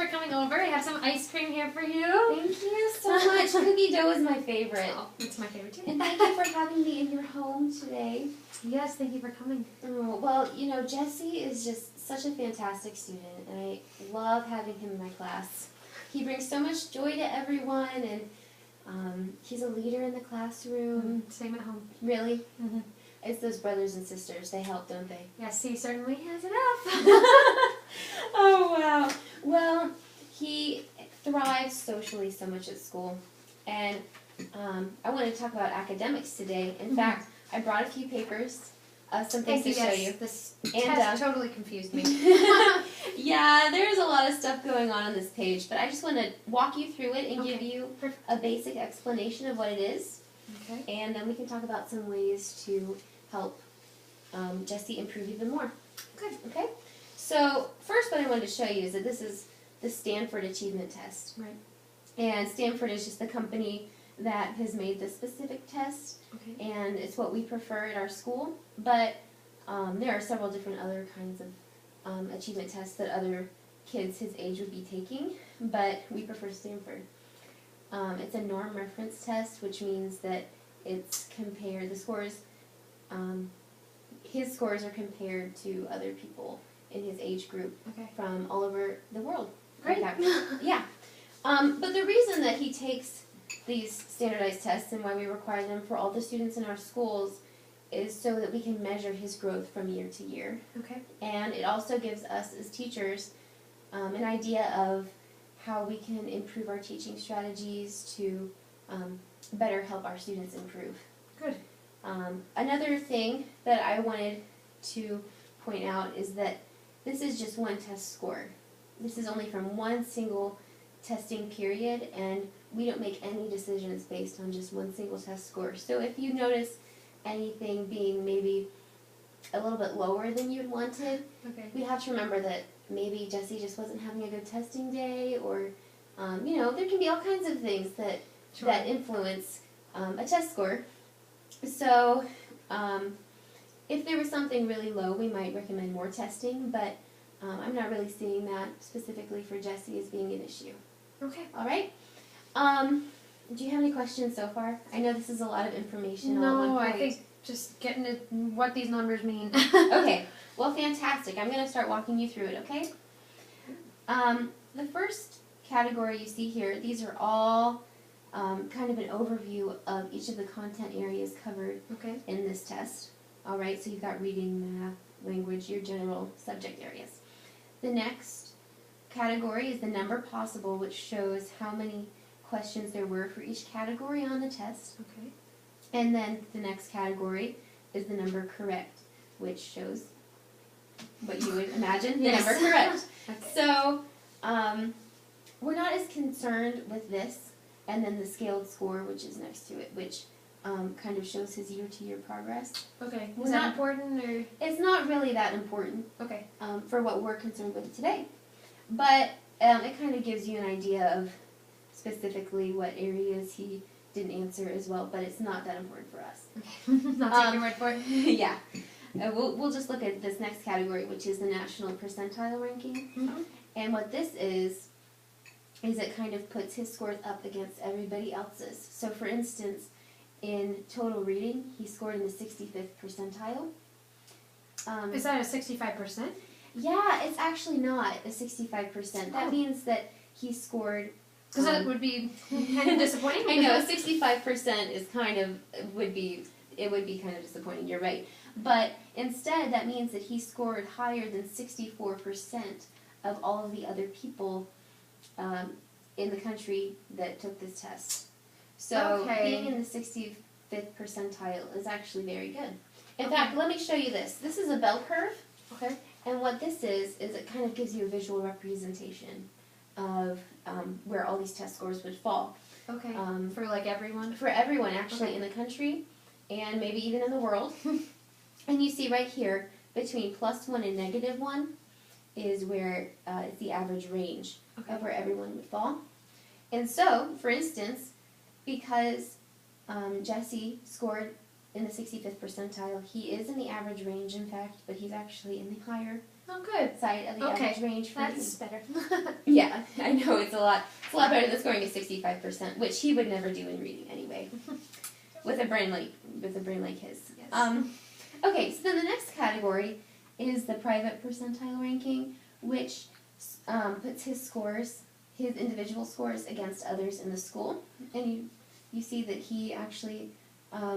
for coming over. I have some ice cream here for you. Thank you so much. Cookie dough is my favorite. Oh, it's my favorite too. And thank you for having me in your home today. Yes, thank you for coming. Oh, well, you know, Jesse is just such a fantastic student, and I love having him in my class. He brings so much joy to everyone, and he's a leader in the classroom. Same at home. Really? Mm-hmm. It's those brothers and sisters. They help, don't they? Yes, he certainly has enough. Oh, wow. Well, he thrives socially so much at school. And I wanted to talk about academics today. In fact, I brought a few papers, some things to show you. This And, test totally confused me. Yeah, there's a lot of stuff going on this page, but I just want to walk you through it and give you a basic explanation of what it is. Okay. And then we can talk about some ways to help Jesse improve even more. Good. Okay? So, first what I wanted to show you is that this is the Stanford Achievement Test. Right. And Stanford is just the company that has made this specific test. Okay. And it's what we prefer at our school. But there are several different other kinds of achievement tests that other kids his age would be taking. But we prefer Stanford. It's a norm reference test, which means that it's compared, the scores, his scores are compared to other people in his age group from all over the world. Great. Yeah. But the reason that he takes these standardized tests and why we require them for all the students in our schools is so that we can measure his growth from year to year. Okay. And it also gives us as teachers an idea of how we can improve our teaching strategies to better help our students improve. Good. Another thing that I wanted to point out is that this is just one test score. This is only from one single testing period, and we don't make any decisions based on just one single test score. So if you notice anything being maybe a little bit lower than you'd wanted, we have to remember that maybe Jesse just wasn't having a good testing day, or you know, there can be all kinds of things that that influence a test score. So if there was something really low, we might recommend more testing, but I'm not really seeing that specifically for Jesse as being an issue. Okay. All right. Do you have any questions so far? I know this is a lot of information. No, I think just getting to what these numbers mean. Okay. Well, fantastic. I'm going to start walking you through it, okay? The first category you see here, these are all kind of an overview of each of the content areas covered in this test. All right, so you've got reading, math, language, your general subject areas. The next category is the number possible, which shows how many questions there were for each category on the test. Okay. And then the next category is the number correct, which shows what you would imagine the number correct. So we're not as concerned with this, and then the scaled score, which is next to it, which kind of shows his year-to-year progress. Okay. Is that important, or? It's not really that important. Okay. For what we're concerned with today. But it kind of gives you an idea of specifically what areas he didn't answer as well, but it's not that important for us. Okay. Not take your word for it. Yeah. We'll just look at this next category, which is the national percentile ranking. Mm-hmm. And what this is it kind of puts his scores up against everybody else's. So for instance, in total reading, he scored in the 65th percentile. Is that a 65%? Yeah, it's actually not a 65%. That means that he scored... Because that would be kind of disappointing. I know, 65% is kind of, would be kind of disappointing, you're right. But instead, that means that he scored higher than 64% of all of the other people in the country that took this test. So being in the 65th percentile is actually very good. In fact, let me show you this. This is a bell curve. Okay. And what this is it kind of gives you a visual representation of where all these test scores would fall. Okay. For like everyone? For everyone, actually, in the country and maybe even in the world. And you see right here, between +1 and -1 is where it's the average range of where everyone would fall. And so, for instance, because Jesse scored in the 65th percentile, he is in the average range, in fact, but he's actually in the higher Oh, good. side of the average range for That's better. Yeah, I know it's a lot better than scoring a 65%, which he would never do in reading anyway, with a brain like his. Yes. Okay, so then the next category is the private percentile ranking, which puts his individual scores against others in the school, and you see that he actually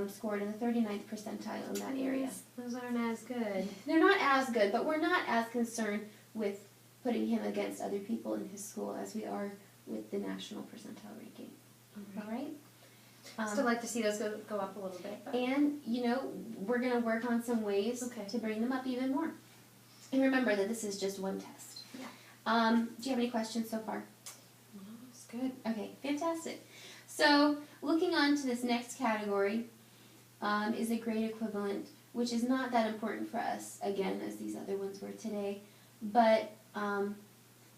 scored in the 39th percentile in that area. Those aren't as good. They're not as good, but we're not as concerned with putting him against other people in his school as we are with the national percentile ranking. All right? Still like to see those go up a little bit. But. And, we're going to work on some ways to bring them up even more. And remember that this is just one test. Yeah. Do you have any questions so far? No, it's good. Okay, fantastic. So, looking on to this next category is a grade equivalent, which is not that important for us, again, as these other ones were today, but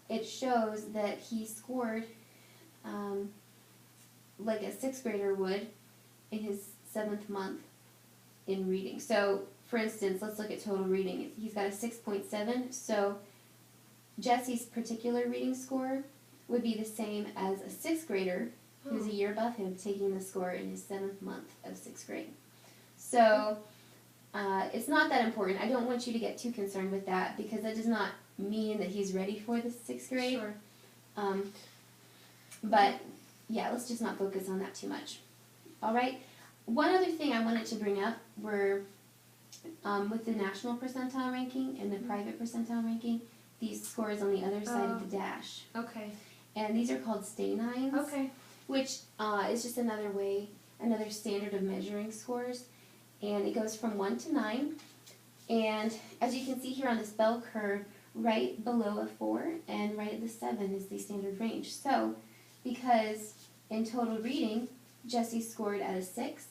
it shows that he scored like a 6th grader would in his 7th month in reading. So, for instance, let's look at total reading. He's got a 6.7, so Jesse's particular reading score would be the same as a 6th grader who's a year above him taking the score in his 7th month of 6th grade. So, it's not that important. I don't want you to get too concerned with that because that does not mean that he's ready for the 6th grade. Sure. But, yeah, let's just not focus on that too much. All right? One other thing I wanted to bring up were with the national percentile ranking and the private percentile ranking, these scores on the other side of the dash. Okay. And these are called stay nines. Okay. Which is just another standard of measuring scores. And it goes from 1 to 9. And as you can see here on this bell curve, right below a 4 and right at the 7 is the standard range. So, because in total reading, Jesse scored at a 6,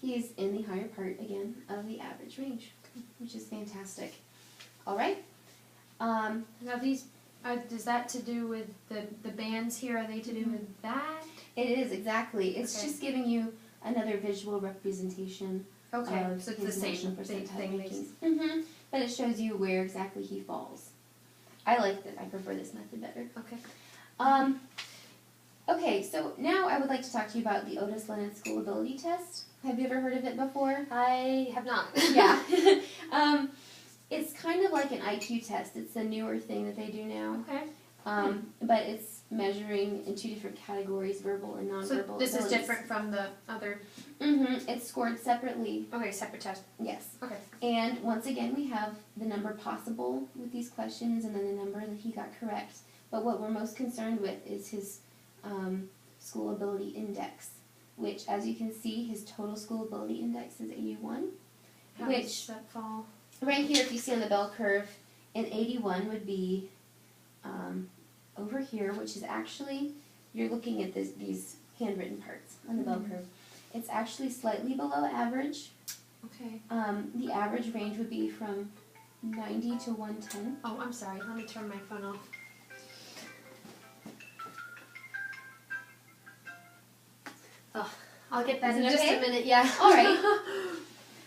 he's in the higher part, again, of the average range, which is fantastic. All right? Now these, is that to do with the bands here? Are they to do with that? It is, exactly. It's just giving you another visual representation. Okay, of so it's the his same national thing. percentile rankings. But it shows you where exactly he falls. I like this. I prefer this method better. Okay. Okay, so now I would like to talk to you about the Otis Lennon School Ability Test. Have you ever heard of it before? I have not. Yeah. It's kind of like an IQ test. It's a newer thing that they do now. Okay. But it's measuring in 2 different categories, verbal and nonverbal So this abilities. is different from the other. It's scored separately. Okay, separate test. Yes. Okay. And once again, we have the number possible with these questions and then the number that he got correct. But what we're most concerned with is his school ability index, which, as you can see, his total school ability index is 81. How does that fall? Right here, if you see on the bell curve, an 81 would be over here, which is actually, you're looking at these handwritten parts on the bell curve. It's actually slightly below average. Okay. The average range would be from 90 to 110. Oh, I'm sorry. Let me turn my phone off. Oh, I'll get that Is in it just okay? a minute. Yeah. All right.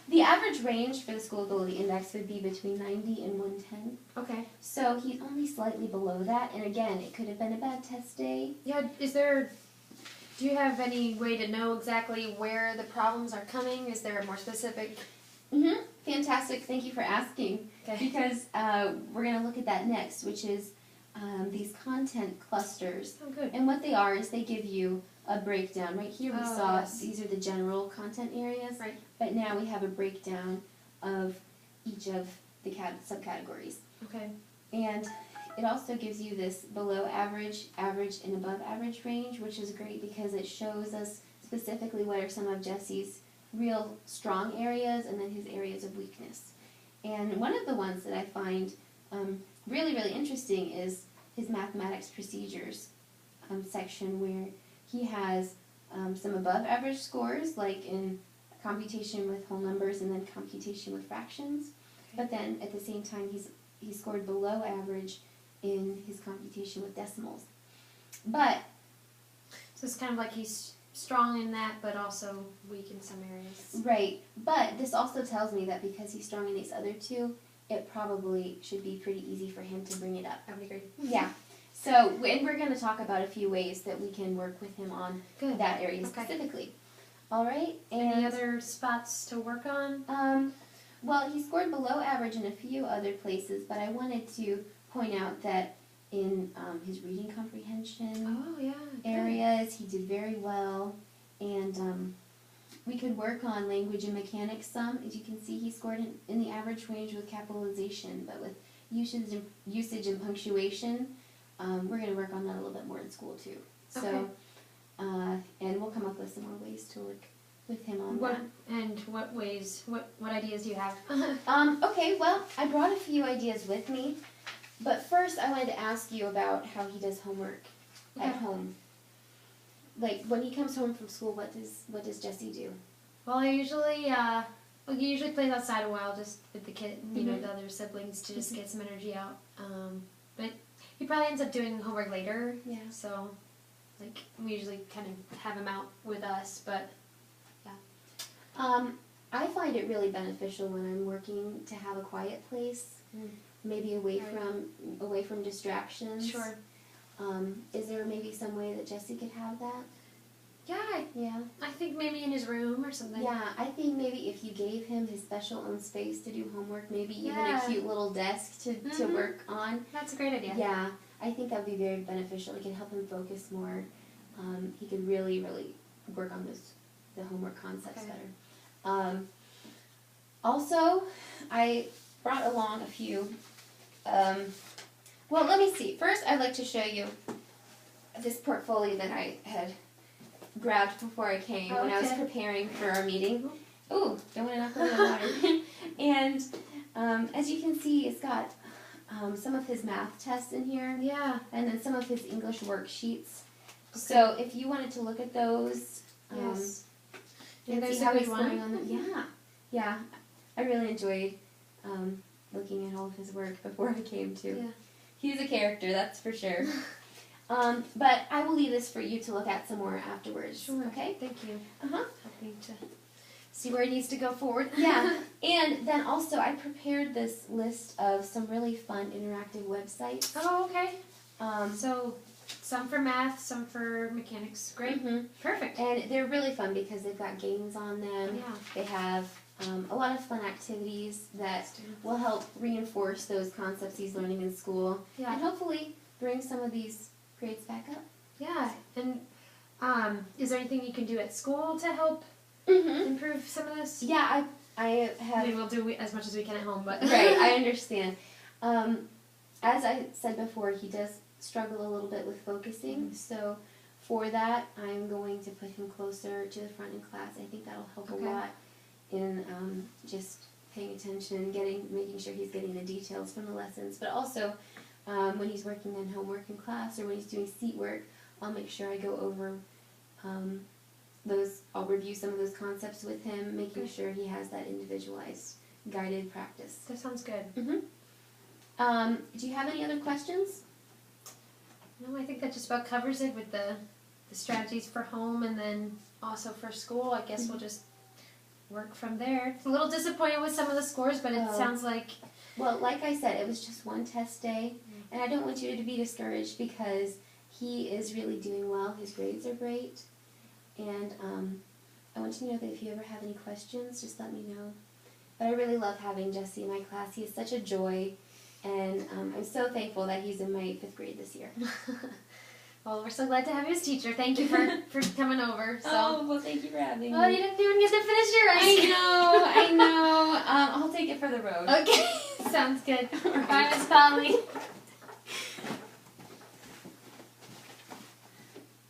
The average range for the school ability index would be between 90 and 110. Okay. So he's only slightly below that, and again, it could have been a bad test day. Yeah. Do you have any way to know exactly where the problems are coming? Is there a more specific? Fantastic. Thank you for asking. Okay. Because we're going to look at that next, which is these content clusters. Oh, good. And what they are is they give you a breakdown. Right here we saw yes. these are the general content areas. Right. But now we have a breakdown of each of the subcategories. Okay. And it also gives you this below average, average, and above average range, which is great because it shows us specifically what are some of Jesse's real strong areas and then his areas of weakness. And one of the ones that I find really, really interesting is his mathematics procedures section, where he has some above average scores, like in computation with whole numbers and then computation with fractions. Okay. But then at the same time, he scored below average in his computation with decimals. But So it's kind of like he's strong in that, but also weak in some areas. right, but this also tells me that because he's strong in these other two, it probably should be pretty easy for him to bring it up. I would agree. Yeah. So, and we're going to talk about a few ways that we can work with him on Good. that area Okay. specifically. All right. Any other spots to work on? Well, he scored below average in a few other places, but I wanted to point out that in his reading comprehension Oh, yeah. areas, he did very well. And we could work on language and mechanics some. As you can see, he scored in the average range with capitalization, but with usage and punctuation, we're going to work on that a little bit more in school too. So, Okay. and we'll come up with some more ways to work with him on What that. and what ways? What ideas do you have? Okay, well, I brought a few ideas with me, but first I wanted to ask you about how he does homework at Okay. home. Like when he comes home from school, what does Jesse do? Well, he usually plays outside a while, just with the kid, you know, Mhm. the other siblings, to just get some energy out. But he probably ends up doing homework later. Yeah. So, like, we usually kind of have him out with us, but I find it really beneficial when I'm working to have a quiet place, maybe away Right. from distractions. sure. Is there maybe some way that Jesse could have that? Yeah, Yeah. I think maybe in his room or something. Yeah, I think maybe if you gave him his special own space to do homework, maybe even a Yeah. cute little desk to Mhm. work on. That's a great idea. Yeah, I think that would be very beneficial. It can help him focus more. He could really, really work on the homework concepts Okay. better. Also, I brought along a few. Well, let me see. First, I'd like to show you this portfolio that I had grabbed before I came when I was Okay. preparing for our meeting. Ooh, don't want to knock over the water. And as you can see, it's got some of his math tests in here, Yeah. and then some of his English worksheets. So if you wanted to look at those, Yes. Yeah, and there's see a how good he's one. going on them. Yeah. I really enjoyed looking at all of his work before I came to. Yeah. He's a character, that's for sure. But I will leave this for you to look at some more afterwards. Sure. Okay? Thank you. Uh-huh. Helping to see where it needs to go forward. Yeah. And then also I prepared this list of some really fun interactive websites. Oh, okay. Um, So, some for math, some for mechanics. Great. mhm. Perfect. And they're really fun because they've got games on them. Yeah. They have a lot of fun activities that will help reinforce those concepts he's learning in school. Yeah. And hopefully bring some of these grades back up. Yeah. And is there anything you can do at school to help Mm-hmm. improve some of this? Yeah, I have... Maybe we'll do as much as we can at home, but Right, I understand. As I said before, he does struggle a little bit with focusing, so for that, I'm going to put him closer to the front in class. I think that'll help Okay. a lot in just paying attention, making sure he's getting the details from the lessons, but also when he's working on homework in class or when he's doing seat work, I'll make sure I go over I'll review some of those concepts with him, making Okay. sure he has that individualized, guided practice. that sounds good. Do you have any other questions? No, I think that just about covers it with the strategies for home and then also for school. I guess we'll just work from there. A little disappointed with some of the scores, but it Oh. sounds like Well, like I said, it was just one test day, and I don't want you to be discouraged because he is really doing well. His grades are great, and I want you to know that if you ever have any questions, just let me know. But I really love having Jesse in my class. He is such a joy, and I'm so thankful that he's in my 5th grade this year. well, we're so glad to have you as teacher. Thank you for coming over. So. well, thank you for having Well, me. you didn't even get to finish your ice. I know. I'll take it for the road. Okay, sounds good. All right. Bye, Miss Polly.